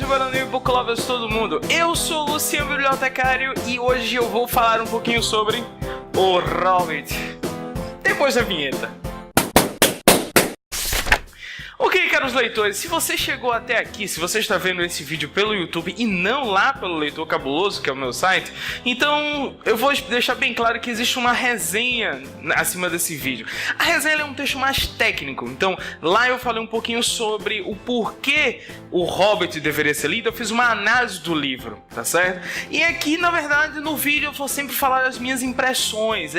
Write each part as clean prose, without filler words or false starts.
Camarão e Book Lovers todo mundo. Eu sou o Luciano Bibliotecário e hoje eu vou falar um pouquinho sobre O Hobbit. Depois da vinheta. Ok, caros leitores, se você chegou até aqui, se você está vendo esse vídeo pelo YouTube e não lá pelo Leitor Cabuloso, que é o meu site, então eu vou deixar bem claro que existe uma resenha acima desse vídeo. A resenha é um texto mais técnico, então lá eu falei um pouquinho sobre o porquê o Hobbit deveria ser lido, eu fiz uma análise do livro, tá certo? E aqui, na verdade, no vídeo eu vou sempre falar as minhas impressões,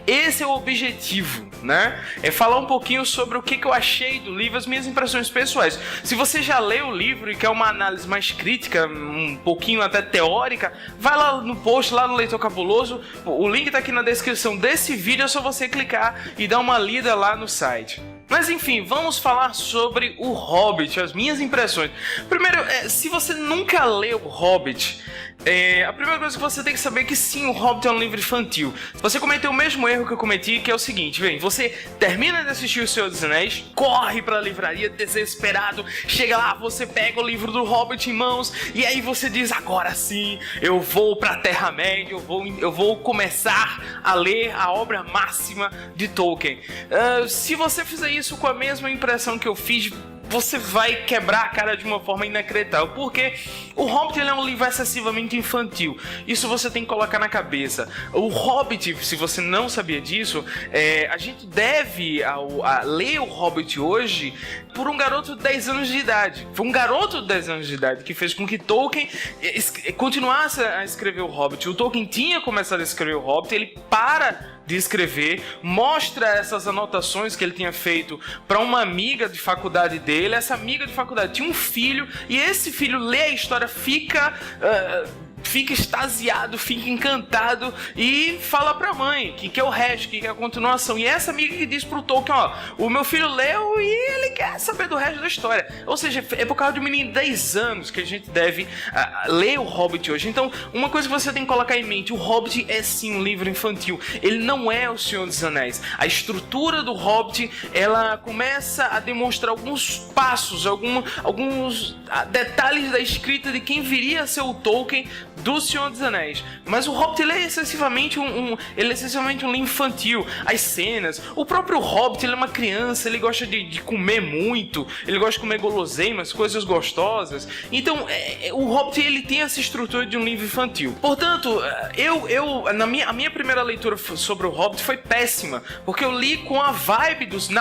esse é o objetivo, né? É falar um pouquinho sobre o que eu achei do livro, as minhas impressões pessoais. Se você já leu o livro e quer uma análise mais crítica, um pouquinho até teórica, vai lá no post, lá no Leitor Cabuloso, o link tá aqui na descrição desse vídeo, é só você clicar e dar uma lida lá no site. Mas enfim, vamos falar sobre o Hobbit, as minhas impressões. Primeiro, se você nunca leu o Hobbit, a primeira coisa que você tem que saber é que sim, o Hobbit é um livro infantil. Você cometeu o mesmo erro que eu cometi, que é o seguinte, você termina de assistir O Senhor dos Anéis, corre pra livraria desesperado, chega lá, você pega o livro do Hobbit em mãos, e aí você diz, agora sim, eu vou pra Terra-média, eu vou começar a ler a obra máxima de Tolkien. Se você fizer isso com a mesma impressão que eu fiz, você vai quebrar a cara de uma forma inacreditável, porque o Hobbit ele é um livro excessivamente infantil. Isso você tem que colocar na cabeça. O Hobbit, se você não sabia disso, a gente deve ler o Hobbit hoje por um garoto de 10 anos de idade. Foi um garoto de 10 anos de idade que fez com que Tolkien continuasse a escrever o Hobbit. O Tolkien tinha começado a escrever o Hobbit, ele para de escrever, mostra essas anotações que ele tinha feito para uma amiga de faculdade dele. Essa amiga de faculdade tinha um filho, e esse filho lê a história, fica extasiado, fica encantado e fala pra mãe que é o resto, que é a continuação. E essa amiga que diz pro Tolkien, o meu filho leu e ele quer saber do resto da história. Ou seja, é por causa de um menino de 10 anos que a gente deve ler o Hobbit hoje. Então, uma coisa que você tem que colocar em mente, o Hobbit é sim um livro infantil, ele não é o Senhor dos Anéis. A estrutura do Hobbit, ela começa a demonstrar alguns passos, alguns detalhes da escrita de quem viria a ser o Tolkien do Senhor dos Anéis. Mas o Hobbit ele é excessivamente um livro infantil. As cenas, o próprio Hobbit ele é uma criança, ele gosta de comer muito, ele gosta de comer guloseimas, coisas gostosas. Então o Hobbit ele tem essa estrutura de um livro infantil. Portanto, a minha primeira leitura sobre o Hobbit foi péssima, porque eu li com na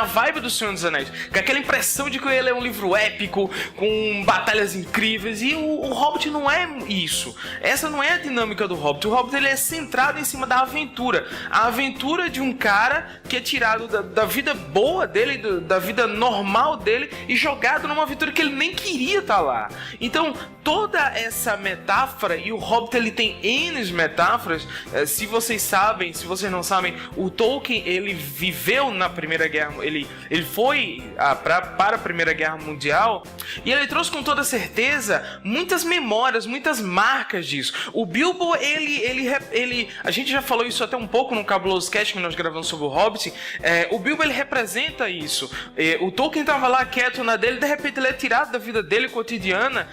vibe do Senhor dos Anéis, com aquela impressão de que ele é um livro épico, com batalhas incríveis, e o Hobbit não é isso. Essa não é a dinâmica do Hobbit. O Hobbit ele é centrado em cima da aventura. A aventura de um cara que é tirado da vida boa dele, da vida normal dele, e jogado numa aventura que ele nem queria estar lá. Então, toda essa metáfora, e o Hobbit ele tem N metáforas. Se vocês sabem, se vocês não sabem, o Tolkien ele viveu na Primeira Guerra, ele foi para a Primeira Guerra Mundial, e ele trouxe com toda certeza muitas memórias, muitas marcas disso. O Bilbo, a gente já falou isso até um pouco no Cabuloso Cast que nós gravamos sobre o Hobbit. O Bilbo ele representa isso. O Tolkien estava lá quieto na dele, de repente ele é tirado da vida dele cotidiana,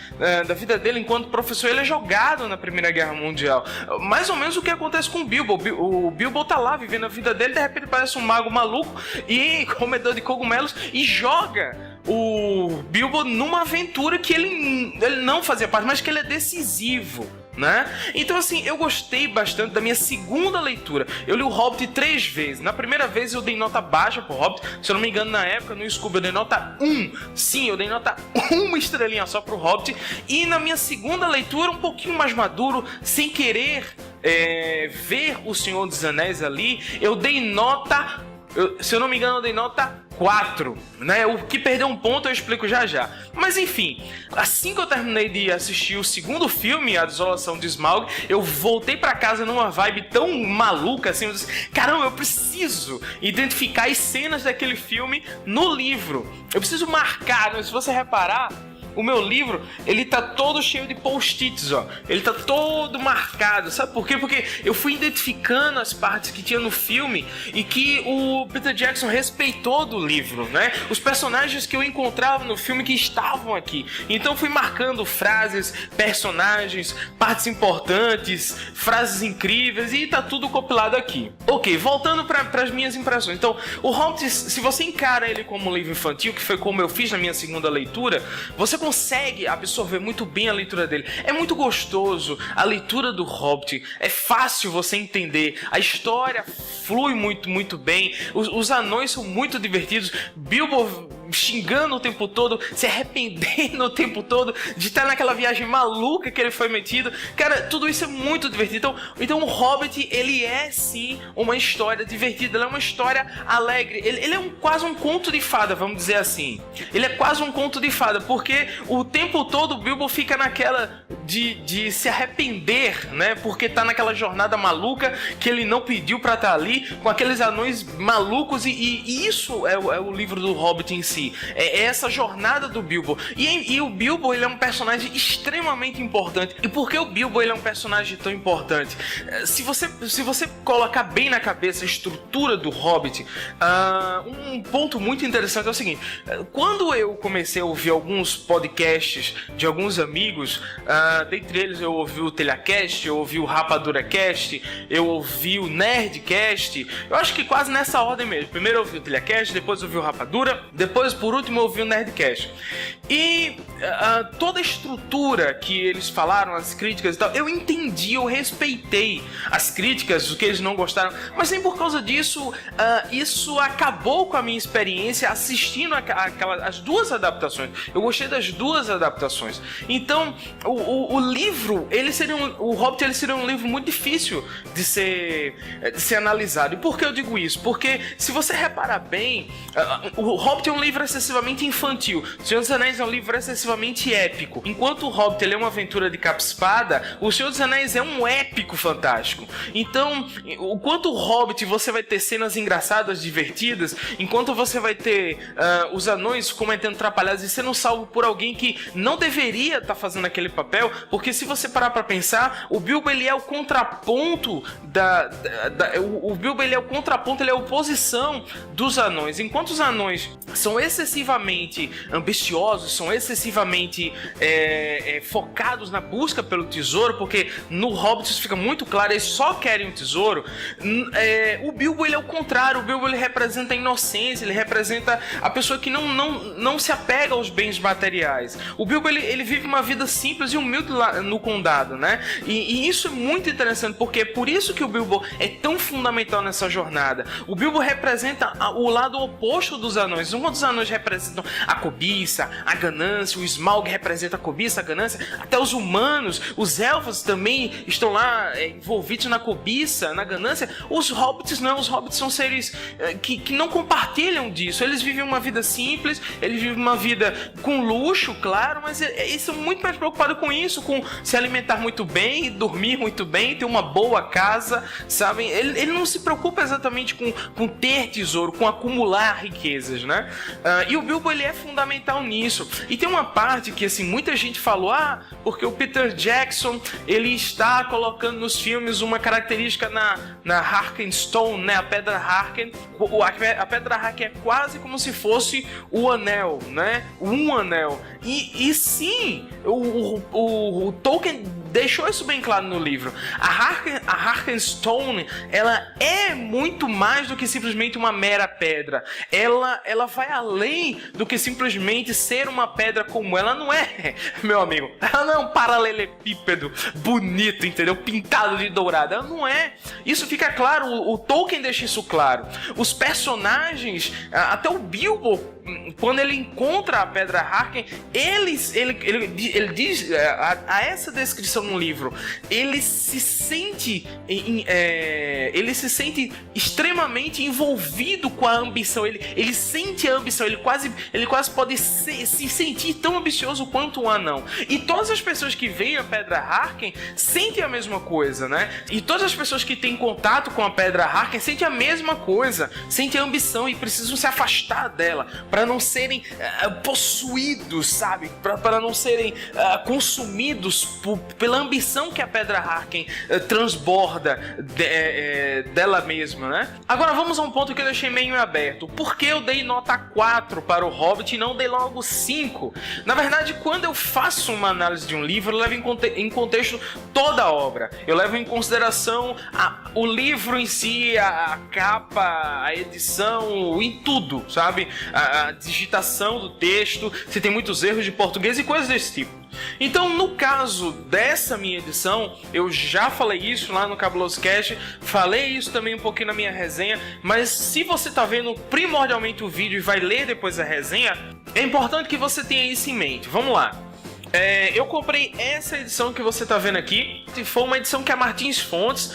da vida dele enquanto professor, ele é jogado na Primeira Guerra Mundial. Mais ou menos o que acontece com o Bilbo. O Bilbo tá lá vivendo a vida dele, de repente parece um mago maluco e comedor de cogumelos e joga o Bilbo numa aventura que ele não fazia parte, mas que ele é decisivo, né? Então assim, eu gostei bastante da minha segunda leitura. Eu li o Hobbit 3 vezes. Na primeira vez eu dei nota baixa pro Hobbit. Se eu não me engano, na época, no Scooby eu dei nota 1. Sim, eu dei nota 1 estrelinha só pro Hobbit. E na minha segunda leitura, um pouquinho mais maduro, sem querer ver o Senhor dos Anéis ali, eu dei nota... se eu não me engano, eu dei nota 4, né? O que perdeu um ponto eu explico já já. Mas enfim, assim que eu terminei de assistir o segundo filme, A Desolação de Smaug, eu voltei pra casa numa vibe tão maluca assim, eu disse, caramba, eu preciso identificar as cenas daquele filme no livro. Eu preciso marcar, né? Se você reparar, o meu livro, ele tá todo cheio de post-its, ó. Ele tá todo marcado, sabe por quê? Porque eu fui identificando as partes que tinha no filme e que o Peter Jackson respeitou do livro, né? Os personagens que eu encontrava no filme que estavam aqui. Então fui marcando frases, personagens, partes importantes, frases incríveis e tá tudo compilado aqui. Ok, voltando para as minhas impressões. Então, o Hobbit, se você encara ele como um livro infantil, que foi como eu fiz na minha segunda leitura, você consegue absorver muito bem a leitura dele. É muito gostoso a leitura do Hobbit, é fácil você entender, a história flui muito bem, os anões são muito divertidos, Bilbo xingando o tempo todo, se arrependendo o tempo todo de estar naquela viagem maluca que ele foi metido. Cara, tudo isso é muito divertido. Então o Hobbit, ele é sim uma história divertida, ele é uma história alegre, ele é quase um conto de fada, vamos dizer assim. Ele é quase um conto de fada, porque o tempo todo o Bilbo fica naquela de se arrepender, né? Porque tá naquela jornada maluca que ele não pediu pra estar ali, com aqueles anões malucos, e isso é o livro do Hobbit em si. É essa jornada do Bilbo. E o Bilbo, ele é um personagem extremamente importante. E por que o Bilbo ele é um personagem tão importante? Se você colocar bem na cabeça a estrutura do Hobbit, um ponto muito interessante é o seguinte: quando eu comecei a ouvir alguns podcasts de alguns amigos, dentre eles eu ouvi o TelhaCast, eu ouvi o RapaduraCast, eu ouvi o Nerdcast, eu acho que quase nessa ordem mesmo. Primeiro eu ouvi o TelhaCast, depois eu ouvi o Rapadura, depois por último eu ouvi o Nerdcast. E toda a estrutura que eles falaram, as críticas e tal, eu entendi, eu respeitei as críticas, o que eles não gostaram, mas nem por causa disso, isso acabou com a minha experiência assistindo as duas adaptações. Eu gostei das duas adaptações. Então, o livro, o Hobbit, ele seria um livro muito difícil de ser analisado. E por que eu digo isso? Porque, se você reparar bem, o Hobbit é um livro excessivamente infantil. O Senhor dos Anéis é um livro excessivamente épico. Enquanto o Hobbit ele é uma aventura de capa-espada, o Senhor dos Anéis é um épico fantástico. Então, enquanto o Hobbit você vai ter cenas engraçadas, divertidas, enquanto você vai ter os anões cometendo trapalhadas e sendo salvo por alguém que não deveria estar fazendo aquele papel, porque se você parar pra pensar, o Bilbo ele é o contraponto o Bilbo ele é o contraponto, ele é a oposição dos anões. Enquanto os anões são excessivamente ambiciosos, são excessivamente focados na busca pelo tesouro, porque no Hobbit isso fica muito claro, eles só querem o tesouro. O Bilbo ele é o contrário, o Bilbo ele representa a inocência, ele representa a pessoa que não se apega aos bens materiais. O Bilbo ele vive uma vida simples e humilde lá no condado, né? E isso é muito interessante, porque é por isso que o Bilbo é tão fundamental nessa jornada. O Bilbo representa o lado oposto dos anões. Um dos anões representam a cobiça, a ganância, o Smaug representa a cobiça, a ganância, até os humanos, os elfos também estão lá envolvidos na cobiça, na ganância. Os hobbits não, os hobbits são seres que não compartilham disso. Eles vivem uma vida simples, eles vivem uma vida com luxo, claro, mas eles são muito mais preocupados com isso, com se alimentar muito bem, dormir muito bem, ter uma boa casa, sabem? Ele não se preocupa exatamente com ter tesouro, com acumular riquezas, né? E o Bilbo ele é fundamental nisso. E tem uma parte que assim muita gente falou, porque o Peter Jackson ele está colocando nos filmes uma característica na Harkenstone, né? A Pedra Harken. A Pedra Harken é quase como se fosse o anel, né? Um anel. E sim, o Tolkien deixou isso bem claro no livro. A Harkenstone, ela é muito mais do que simplesmente uma mera pedra. Ela vai além do que simplesmente ser uma pedra comum. Ela não é, meu amigo, ela não é um paralelepípedo bonito, entendeu? Pintado de dourado. Ela não é. Isso fica claro, o Tolkien deixa isso claro. Os personagens, até o Bilbo, quando ele encontra a Pedra Harken, ele diz a essa descrição no livro, ele se sente extremamente envolvido com a ambição, ele sente a ambição, ele quase pode se sentir tão ambicioso quanto um anão. E todas as pessoas que veem a Pedra Harken sentem a mesma coisa, né? E todas as pessoas que têm contato com a Pedra Harken sentem a mesma coisa, sentem a ambição e precisam se afastar dela para para não serem possuídos, sabe? Para não serem consumidos pela ambição que a Pedra Harken transborda dela mesma, né? Agora vamos a um ponto que eu deixei meio aberto. Por que eu dei nota 4 para o Hobbit e não dei logo 5? Na verdade, quando eu faço uma análise de um livro, eu levo em contexto toda a obra. Eu levo em consideração o livro em si, a capa, a edição, em tudo, sabe? A digitação do texto, se tem muitos erros de português e coisas desse tipo. Então, no caso dessa minha edição, eu já falei isso lá no Cabuloso Cast, falei isso também um pouquinho na minha resenha, mas se você tá vendo primordialmente o vídeo e vai ler depois a resenha, é importante que você tenha isso em mente. Vamos lá. Eu comprei essa edição que você está vendo aqui. Foi uma edição que a Martins Fontes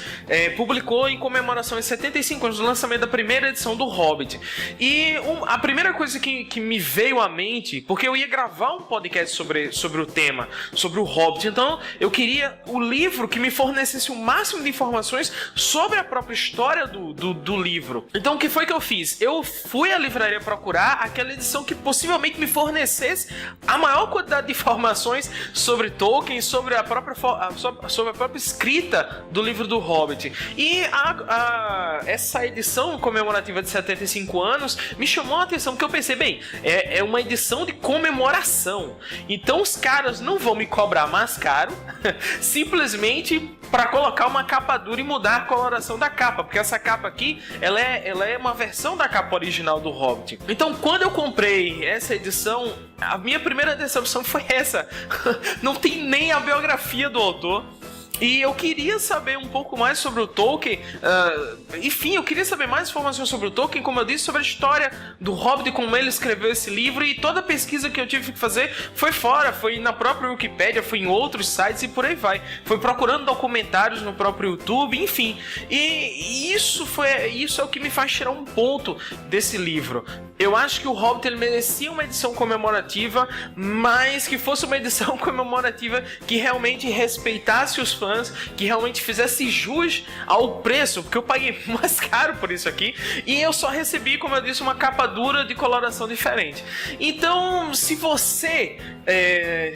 publicou em comemoração aos 75 anos do lançamento da primeira edição do Hobbit. E a primeira coisa que me veio à mente, porque eu ia gravar um podcast sobre o tema, sobre o Hobbit, então eu queria o livro que me fornecesse o máximo de informações sobre a própria história do livro. Então o que foi que eu fiz? Eu fui à livraria procurar aquela edição que possivelmente me fornecesse a maior quantidade de informações sobre Tolkien, sobre a própria escrita do livro do Hobbit. E essa edição comemorativa de 75 anos me chamou a atenção, porque eu pensei, bem, é uma edição de comemoração. Então os caras não vão me cobrar mais caro simplesmente para colocar uma capa dura e mudar a coloração da capa, porque essa capa aqui, ela é uma versão da capa original do Hobbit. Então, quando eu comprei essa edição, a minha primeira decepção foi essa. Não tem nem a biografia do autor. E eu queria saber um pouco mais sobre o Tolkien. Enfim, eu queria saber mais informações sobre o Tolkien, como eu disse, sobre a história do Hobbit, como ele escreveu esse livro. E toda a pesquisa que eu tive que fazer foi fora, foi na própria Wikipédia, foi em outros sites e por aí vai. Foi procurando documentários no próprio YouTube, enfim. E isso é o que me faz tirar um ponto desse livro. Eu acho que o Hobbit ele merecia uma edição comemorativa, mas que fosse uma edição comemorativa que realmente respeitasse os fãs, que realmente fizesse jus ao preço, porque eu paguei mais caro por isso aqui, e eu só recebi, como eu disse, uma capa dura de coloração diferente. Então, se você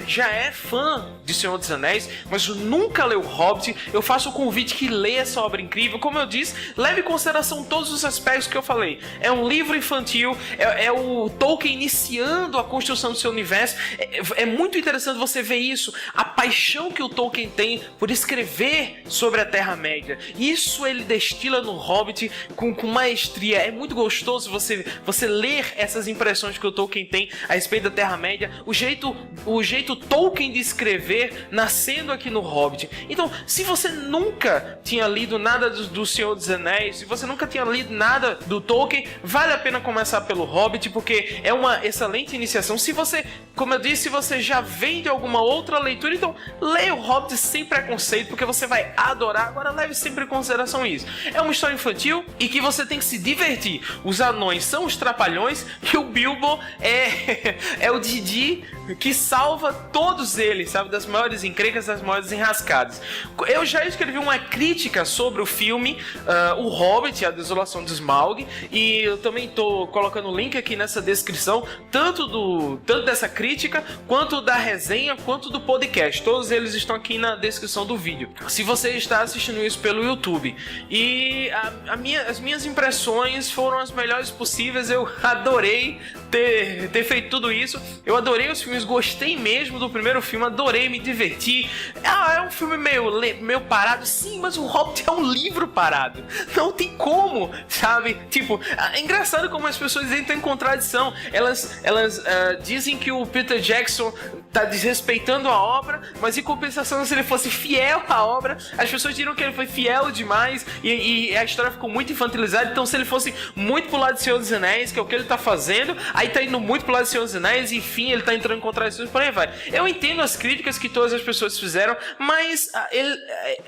já é fã de Senhor dos Anéis, mas nunca leu Hobbit, eu faço o convite que leia essa obra incrível. Como eu disse, leve em consideração todos os aspectos que eu falei. É um livro infantil, é o Tolkien iniciando a construção do seu universo. É muito interessante você ver isso, a paixão que o Tolkien tem por escrever sobre a Terra-média. Isso ele destila no Hobbit com maestria. É muito gostoso você ler essas impressões que o Tolkien tem a respeito da Terra-média, o jeito Tolkien de escrever nascendo aqui no Hobbit. Então, se você nunca tinha lido nada do Senhor dos Anéis, se você nunca tinha lido nada do Tolkien, vale a pena começar pelo Hobbit, porque é uma excelente iniciação. Se você, como eu disse, se você já vem de alguma outra leitura, então leia o Hobbit sem preconceito, porque você vai adorar. Agora leve sempre em consideração isso. É uma história infantil e que você tem que se divertir. Os anões são os trapalhões e o Bilbo é o Didi que salva todos eles, sabe, das maiores encrencas, das maiores enrascadas. Eu já escrevi uma crítica sobre o filme O Hobbit, A Desolação de Smaug, e eu também estou colocando o link aqui nessa descrição, tanto dessa crítica, quanto da resenha, quanto do podcast. Todos eles estão aqui na descrição do vídeo, se você está assistindo isso pelo YouTube. E as minhas impressões foram as melhores possíveis. Eu adorei ter feito tudo isso. Eu adorei os filmes, gostei mesmo do primeiro filme, adorei, me diverti. É um filme meio parado, sim, mas o Hobbit é um livro parado. Não tem como, sabe? Tipo, é engraçado como as pessoas entram em contradição. Elas dizem que o Peter Jackson tá desrespeitando a obra, mas em compensação, se ele fosse fiel à obra, as pessoas diriam que ele foi fiel demais e a história ficou muito infantilizada. Então, se ele fosse muito pro lado de Senhor dos Anéis, que é o que ele tá fazendo, aí tá indo muito pro lado de Senhor dos Anéis, enfim, ele tá entrando em contradições, por aí vai. Eu entendo as críticas que todas as pessoas fizeram, mas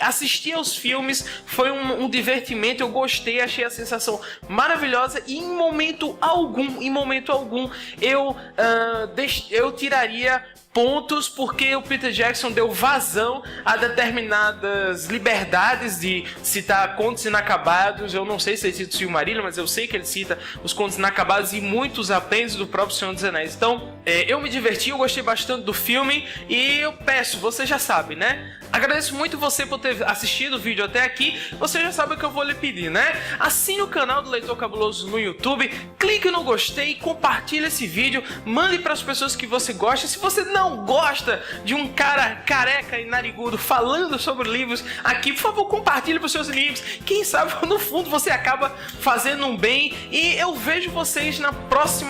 assistir aos filmes foi um divertimento. Eu gostei, achei a sensação maravilhosa, e em momento algum eu tiraria pontos porque o Peter Jackson deu vazão a determinadas liberdades de citar contos inacabados. Eu não sei se ele cita o Silmarillion, mas eu sei que ele cita os contos inacabados e muitos apêndices do próprio Senhor dos Anéis. Então, eu me diverti, eu gostei bastante do filme e eu peço, você já sabe, né? Agradeço muito você por ter assistido o vídeo até aqui. Você já sabe o que eu vou lhe pedir, né? Assine o canal do Leitor Cabuloso no YouTube, clique no gostei, compartilhe esse vídeo, mande para as pessoas que você gosta. Se você não gosta de um cara careca e narigudo falando sobre livros aqui, por favor, compartilhe para os seus inimigos. Quem sabe, no fundo, você acaba fazendo um bem. E eu vejo vocês na próxima